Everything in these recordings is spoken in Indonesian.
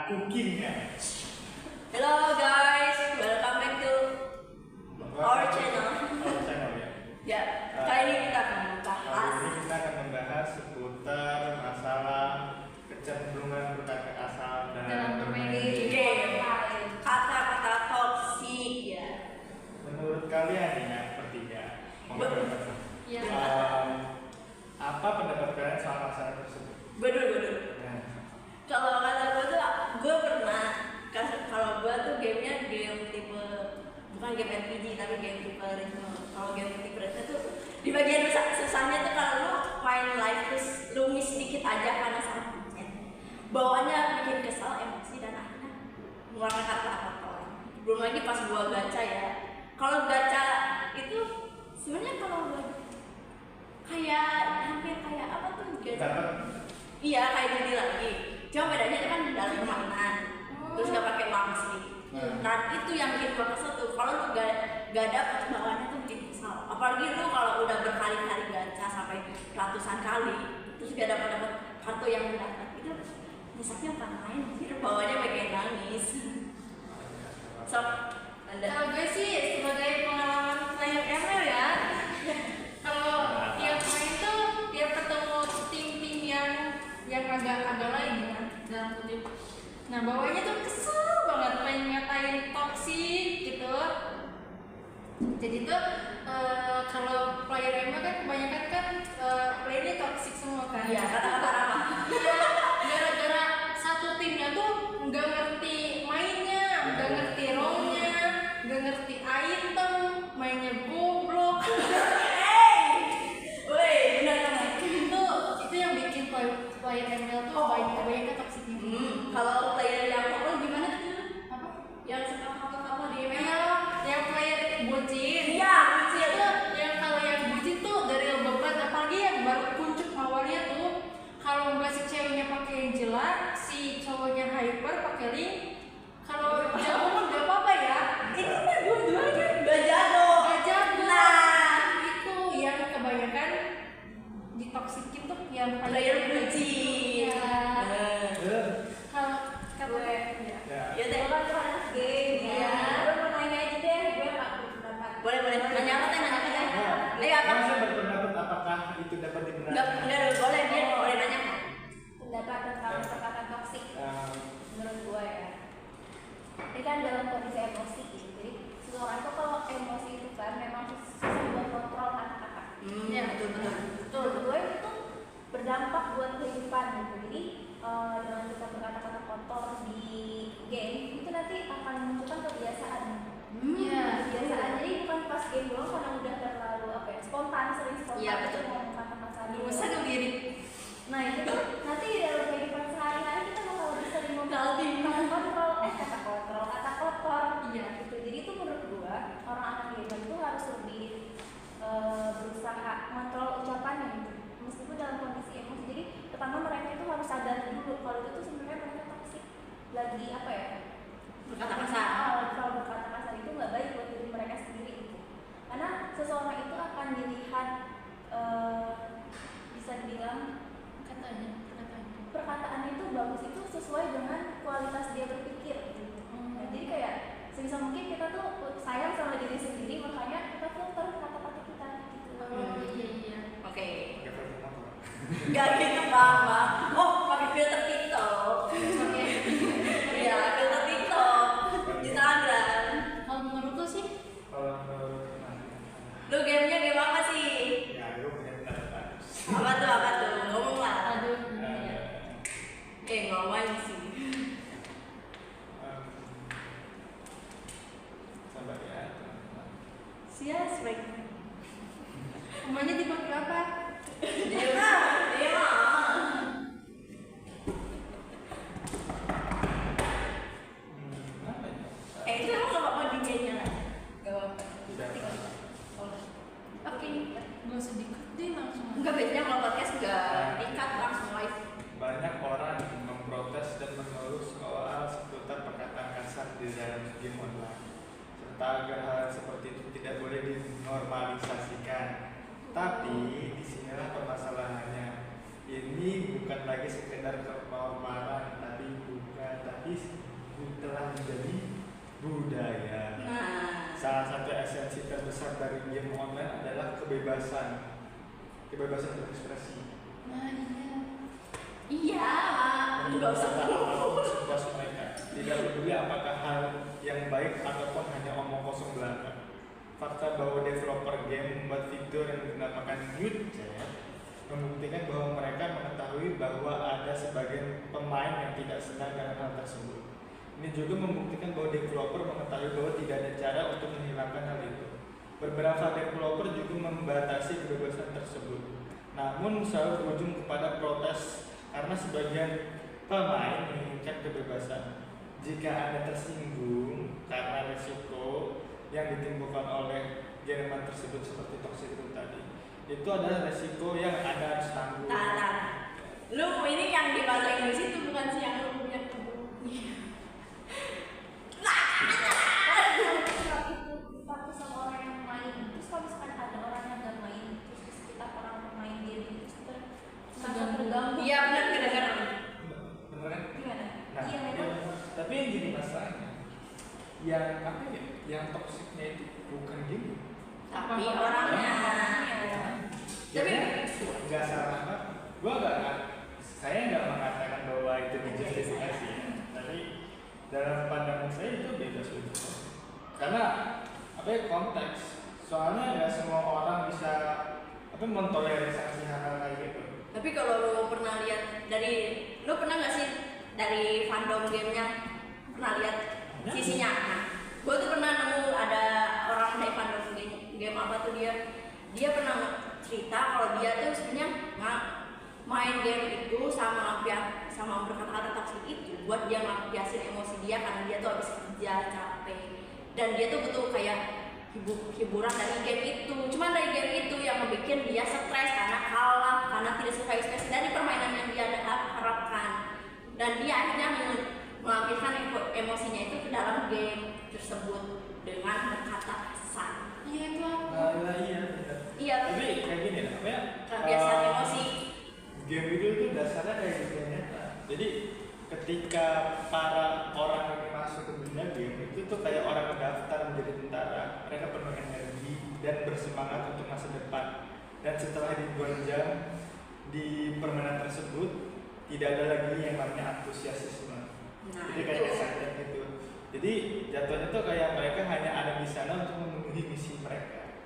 cooking ya. Hello guys, welcome back to our channel. Our channel ya. Ya, kali ini kita akan membahas seputar masalah kecenderungan berkata kasar dan bermain game, kata-kata toksik ya. Menurut kalian nih ya, bertiga, Iya. apa pendapat kalian soal masalah tersebut? Betul. Nah, Kalau kata gue tuh, gue pernah kalau gue tuh gamenya game tipe bukan game RPG tapi game tipe regional. Kalau game tipe regional tuh di bagian susahnya tuh kalau lu main live terus lu miss dikit aja karena salah pencet, bawaannya bikin kesal, emosi dan akhirnya mengeluarkan kata-kata kotor. Belum lagi pas gua gacha ya. Kalau gacha itu sebenarnya kalau gua kayak hampir kayak apa tuh gacha? dapat Iya kayak judi lagi. Cuma bedanya itu kan dalam permainan. Terus gak pakai uang asli. Nah itu yang bikin gua kesel tuh. Kalau lu gak dapet bawaannya tuh bikin kesal. Apalagi lu kalau udah berkali-kali gacha sampai ratusan kali, terus gak dapet kartu yang lu dapat itu nyesaknya bukan main. Bawaannya bikin nangis. So, Kalau gue sih sebagai pengalaman player ML ya. Kalau tiap main tuh tiap ketemu tim-tim yang agak lain ya dalam kutip. Nah bawahnya tuh kesel banget main ngatain toksik gitu. Jadi tuh kalau player ML kan kebanyakan kan playernya toksik semua kan. iya kata-kata ramah. Iya, gara-gara satu timnya tuh nggak ngerti mainnya, nggak ngerti role-nya, nggak ngerti item, mainnya goblok. Woi, benar kan? Itu yang bikin player ML tuh banyak toksiknya. Kalau player yang lo gimana tuh? Apa? Yang suka foto-foto di email? Iya, yang player bucin. Iya, bucin. Itu yang kalau yang bucin tuh dari beban, apalagi yang baru kuncup awalnya tuh. Kalau nggak si ceweknya pakai Angela, si cowoknya hyper pakai link. Kalau jago mah nggak apa-apa ya. Itu mah dua-duanya gak jago. Nggak jago. Nah, Itu yang kebanyakan ditoksikin tuh yang player bucin. Ya. Kalau Gue, ya. ya teh kan anak game ya. Gue mau nanya aja deh, gue nggak berpendapat. Boleh. Nanya apa teh? Apa? Saya berpendapat apakah itu dapat dibenarkan? Enggak, boleh dia boleh nanya. Pendapat tentang perkataan toksik Eh, menurut gue ya, ini kan dalam kondisi emosi gitu. Jadi seseorang itu kalau emosi itu kan memang susah buat kontrol kata-kata. Ya, betul. Menurut gue itu berdampak buat kehidupan gitu. Jadi dengan kita berkata-kata kotor di game itu nanti akan menunjukkan kebiasaan. Iya. Kebiasaan. Jadi bukan pas game doang karena udah terlalu apa ya, sering spontan Iya, betul. ngomong kata-kata Bisa dilirik. Nah itu tuh nanti dalam kehidupan sehari-hari kita bakal lebih sering Kalau di kata kotor Iya. gitu. Jadi itu menurut gua orang anak gamer itu harus lebih berusaha mengontrol ucapannya gitu, meskipun dalam kondisi emosi. Jadi pertama mereka itu harus sadar dulu kalau itu tuh sebenarnya mereka toksik, lagi apa ya, Berkata kasar. kalau berkata kasar itu nggak baik buat diri mereka sendiri gitu. Karena seseorang itu akan dilihat bisa dibilang Katanya. perkataannya itu bagus itu sesuai dengan kualitas dia berpikir gitu. Nah, jadi kayak sebisa mungkin kita tuh sayang sama diri sendiri, makanya kita filter kata-kata kita gitu. Iya. Oke. pakai filter motor. Gak gitu Bang. Oh, pakai filter TikTok. Oke. Iya, filter TikTok. Instagram. Kalau menurut lo sih? Kalau menurut Lu gamenya game apa sih? ya, gue punya pendapat. Apa tuh? Ngomong lah. Aduh. Ngomong sih. Sabar ya, teman-teman. Sias, baik. Rumahnya dipakai apa? Dia mah. Apa ya? Itu emang gak apa-apa DJ-nya lah. Gak apa-apa. Tidak apa-apa. Oke. Gak sedih deh langsung. Enggak, biasanya kalau podcast gak dikat langsung live. Banyak orang memprotes dan mengeluh soal seputar perkataan kasar di dalam game online, serta agar hal seperti itu tidak boleh dinormalisasikan. Tapi disinilah permasalahannya. Ini bukan lagi sekedar kenormalan, tapi tapi telah menjadi budaya. Nah, Salah satu esensi terbesar dari game online adalah kebebasan berekspresi. Nah iya, nggak usah Puas mereka. Tidak peduli apakah hal yang baik ataupun hanya omong kosong belaka. Fakta bahwa developer game membuat fitur yang dinamakan mute chat membuktikan bahwa mereka mengetahui bahwa ada sebagian pemain yang tidak senang dengan hal tersebut. Ini juga membuktikan bahwa developer mengetahui bahwa tidak ada cara untuk menghilangkan hal itu. Beberapa developer juga membatasi kebebasan tersebut, namun selalu berujung kepada protes karena sebagian pemain menginginkan kebebasan. Jika Anda tersinggung karena risiko yang ditimbulkan oleh game tersebut seperti toxic itu tadi, itu adalah risiko yang Anda harus tanggung. Nah, lu ini yang di bahasa Inggris itu bukan sih yang lu punya Dipakai sama orang yang main. Terus kalau misalkan ada orang yang nggak main, terus di sekitar orang pemain game itu kita sangat terganggu. Iya benar kedengeran. Bener kan? Gimana? Nah, Iya memang. tapi yang jadi masalahnya, yang apa ya? Yang toksiknya itu bukan game. Tapi orangnya. Tapi nggak salah apa? Saya nggak mengatakan bahwa itu dijustifikasi, tapi dalam pandangan saya itu beda sebetulnya. Karena apa ya, konteks. Soalnya nggak semua orang bisa mentoleransi hal-hal kayak gitu. Tapi kalau lu pernah lihat lu pernah nggak sih dari fandom gamenya pernah lihat sisinya? Nah, gue tuh pernah nemu ada orang dari fandom game apa tuh dia pernah cerita kalau dia tuh sebenarnya main game itu sama berkata-kata toksik itu buat dia ngelampiasin emosi dia karena dia tuh habis kerja capek dan dia tuh butuh kayak hiburan dari game itu. Cuman dari game itu yang membuat dia stres karena kalah, karena tidak suka ekspresi dari permainan yang dia harapkan, dan dia akhirnya melampiaskan emosinya itu ke dalam game tersebut dengan berkata kasar. iya itu apa? Iya benar. Iya. Tapi kayak gini lah, apa ya? Melampiaskan emosi. Game itu dasarnya kayak gitu nyata. Jadi ketika para orang yang masuk ke dunia game itu tuh kayak orang mendaftar menjadi tentara, mereka penuh energi dan bersemangat untuk masa depan. Dan setelah ribuan jam di permainan tersebut, tidak ada lagi yang namanya antusiasisme. Nah, Jadi kayak excited gitu. Jadi jatuhnya tuh kayak mereka hanya ada di sana untuk memenuhi misi mereka,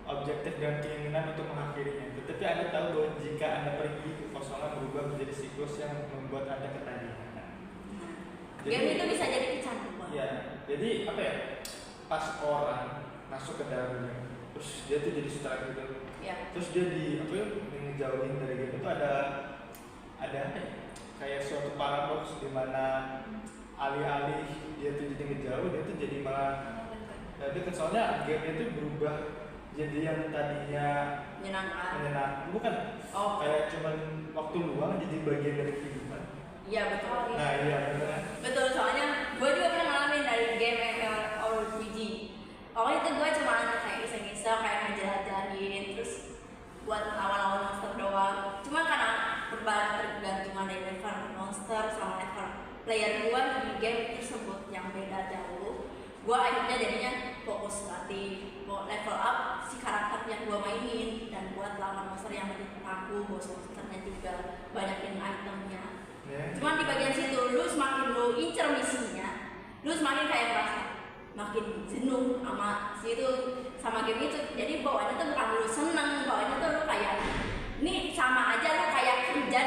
objektif dan keinginan untuk mengakhirinya. Tetapi Anda tahu bahwa jika Anda pergi, kekosongan berubah menjadi siklus yang membuat Anda ketagihan. Game itu bisa jadi kecanduan. Iya, jadi apa ya? Pas orang masuk ke dalam game, terus dia tuh jadi stres gitu. Ya. Terus dia ngejauhin dari game itu ada apa ya? Kayak suatu paradoks di mana alih-alih dia tuh jadi ngejauh, dia tuh jadi malah dekat. Soalnya game itu berubah jadi yang tadinya menyenangkan, bukan? Oh, Kayak cuman waktu luang jadi bagian dari kehidupan. iya betul. Nah iya benar. Betul, soalnya gue juga pernah ngalamin dari game MMORPG. Awalnya itu gue cuma kayak iseng-iseng kayak ngejelajahin terus buat lawan-lawan monster doang. Cuma karena bergantungan dari level monster sama level player gue di game tersebut yang beda jauh, gue akhirnya jadinya fokus latih level up si karakter yang gue mainin dan buat lawan monster yang lebih aku, bos monsternya juga banyakin itemnya. Cuman di bagian situ, lu semakin lu incer misinya, lu semakin kayak merasa makin jenuh sama game itu. Jadi bawaannya tuh bukan lu seneng, bawaannya tuh lu kayak ini sama aja lu kayak kerja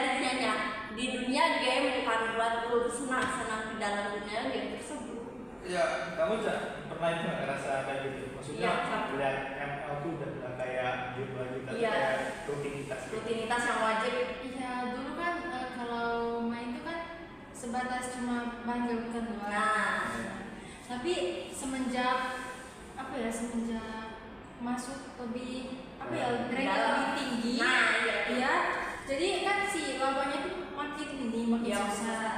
di dunia game, bukan buat lu senang-senang di dalam dunia game tersebut. Ya, kamu pernah itu nggak ngerasa kayak gitu? Maksudnya lihat ML tuh udah kayak game lagi, tapi kayak rutinitas yang wajib. Iya dulu kan kalau main itu kan sebatas cuma manggil doang. Nah, tapi semenjak masuk lebih grade lebih tinggi, iya. Jadi kan si lawannya tuh makin susah.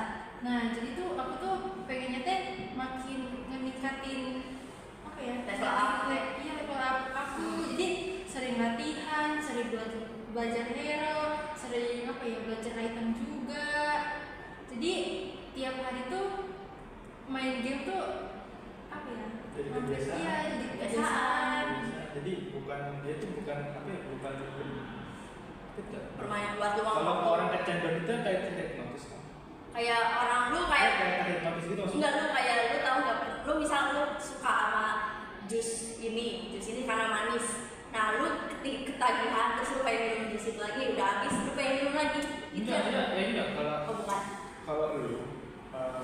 Nah jadi tuh aku tuh pengennya makin meningkatin level up. Iya level up aku. Jadi sering latihan, sering belajar hero, sering belajar item juga. Jadi tiap hari tuh bukan tidak. Bermain buat luang Kalau waktu. orang kecanduan itu kayak tidak notice kan? Kayak orang lu kayak Kayak notice gitu maksudnya. enggak, lu kayak lu tahu nggak, lu misal lu suka sama jus ini karena manis, nah lu ketagihan terus lu pengen minum jus itu lagi, udah habis lu pengen minum lagi gitu Enggak kalau oh bukan. kalau lu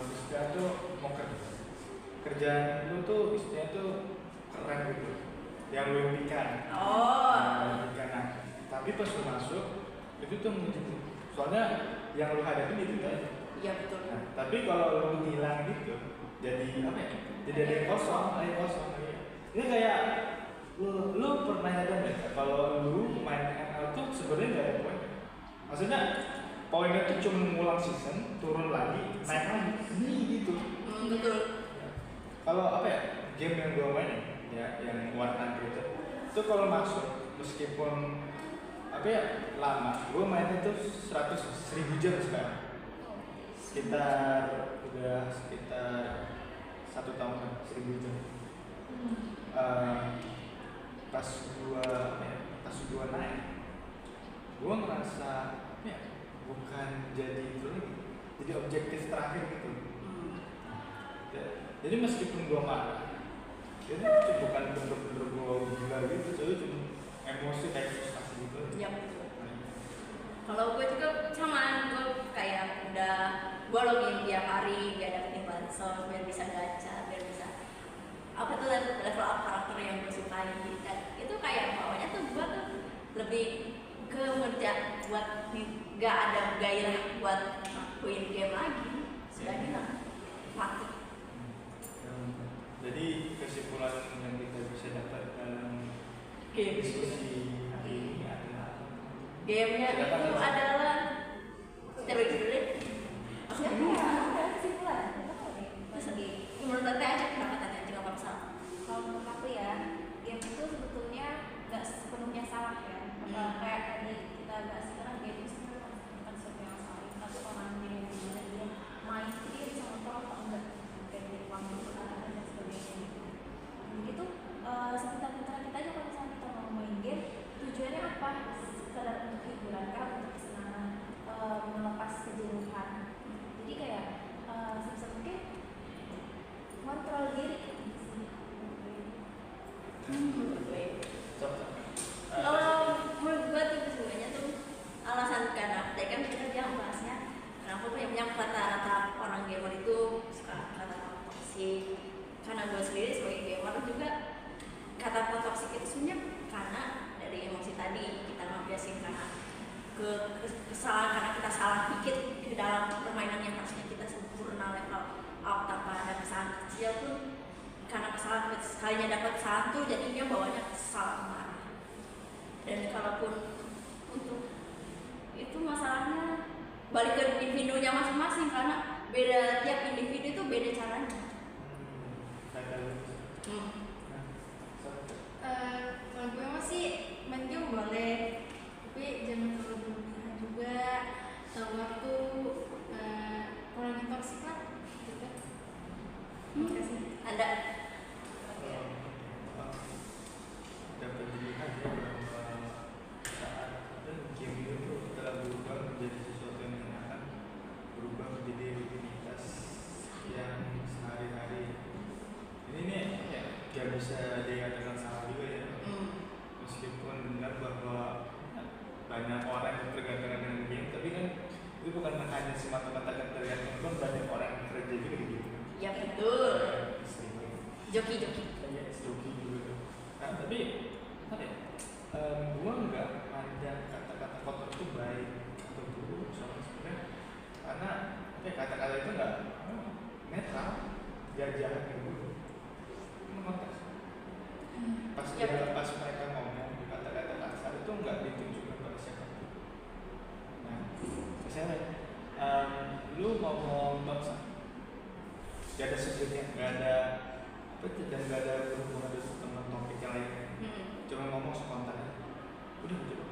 istilahnya tuh mau kerjaan lu tuh istilahnya tuh keren gitu, yang lu impikan. Nah, tapi pas lu masuk itu tuh menjadi, soalnya yang lu hadapin itu aja. Iya betul. Nah, tapi kalau lu hilang gitu, jadi apa ya? Jadi ada yang kosong. Ini kayak lu pernah nyadar nggak? Kalau lu main ML tuh sebenarnya nggak ada poin. Maksudnya poinnya tuh cuma ngulang season, turun lagi, naik lagi, ini gitu. Betul. Kalau apa ya? Game yang gua main ya, yang warna gitu. Itu kalau masuk meskipun apa ya lama, gua mainnya tuh 1000 jam sekarang. Sekitar 1 tahun kan, 1000 jam. Pas gua naik, gua ngerasa ya bukan jadi itu lagi, jadi objektif terakhir gitu. Jadi meskipun gua marah, itu bukan bener-bener gua gila gitu, jadi cuma emosi kayak frustasi gitu. Iya betul. Kalau gue juga sama, gue kayak udah gue login tiap hari biar dapetin bansos, biar bisa gacha, biar bisa apa tuh level up karakter yang gue sukai. Dan itu kayak bawahnya tuh gue tuh lebih ke ngerja buat gak ada gairah buat main game lagi. Sudah gila, mati. Jadi kesimpulan yang kita bisa dapat dalam Game diskusi hari ini adalah gamenya itu adalah terus dulu. Kesimpulan. Menurut Tete aja, kenapa Tete aja nggak masalah? Kalau menurut aku ya, game itu sebetulnya nggak sepenuhnya salah ya. Kayak tadi kita bahas sekarang, game itu sebenarnya bukan sesuatu yang salah, tapi orangnya yang gimana dia main itu dia bisa kontrol atau enggak, kayak dari waktu peralatan dan sebagainya. Begitu sebentar-bentar kita aja kalau misalnya kita mau main game, tujuannya apa? Sekedar untuk hiburan kah, untuk kesenangan, melepas kejenuhan. Jadi kayak sebisa mungkin kontrol diri. Kalau menurut gue tuh sebenarnya tuh alasan karena tadi kan kita bilang bahasnya kenapa banyak rata-rata orang gamer itu suka kata-kata toksik. Karena gue sendiri sebagai gamer juga kata-kata toksik itu sebenarnya karena dari emosi tadi kita ngebiasin karena kesalahan, karena kita salah dikit ke dalam permainan yang harusnya kita sempurna level up tanpa ada kesalahan kecil pun, karena kesalahan sekalinya dapat kesalahan tuh jadinya bawanya kesalahan marah. Dan kalaupun untuk itu masalahnya balik ke individunya masing-masing, karena beda tiap individu itu beda caranya. Kalau gue masih main game boleh, tapi jangan terlalu berlebihan juga. Tahu waktu kurangin toksik lah, gitu. Ada dapat dilihat ya bahwa saat game itu telah berubah menjadi sesuatu yang menyenangkan, berubah menjadi rutinitas yang sehari-hari. Ini nih ya gak bisa dikatakan salah juga ya. Meskipun benar bahwa banyak orang yang tergantung dengan game, tapi kan itu bukan hanya semata-mata ketergantungan, pun banyak orang yang kerja juga di game. ya betul, joki-joki. Joki juga. Nah tapi apa ya? Gua nggak pandang kata-kata kotor itu baik atau buruk soalnya sebenarnya, karena kata-kata itu nggak netral, jahat gitu. Konteks. Pas mereka ngomong kata-kata kasar itu nggak ditunjukkan pada siapa. Nah, misalnya lu ngomong bangsa, gak ada subjeknya, gak ada apa, dan gak ada berhubungan dengan topik yang lain. Cuma ngomong spontan, udah gitu.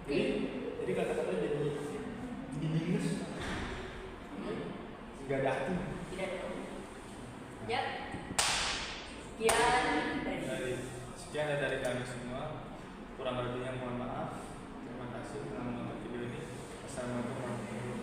Jadi kata-kata jadi meaningless, nggak ada arti. Tidak ada. Ya. Sekian dari Sekian dari kami semua. Kurang Kurang lebihnya mohon maaf. Terima kasih telah menonton video ini. Assalamualaikum warahmatullahi wabarakatuh.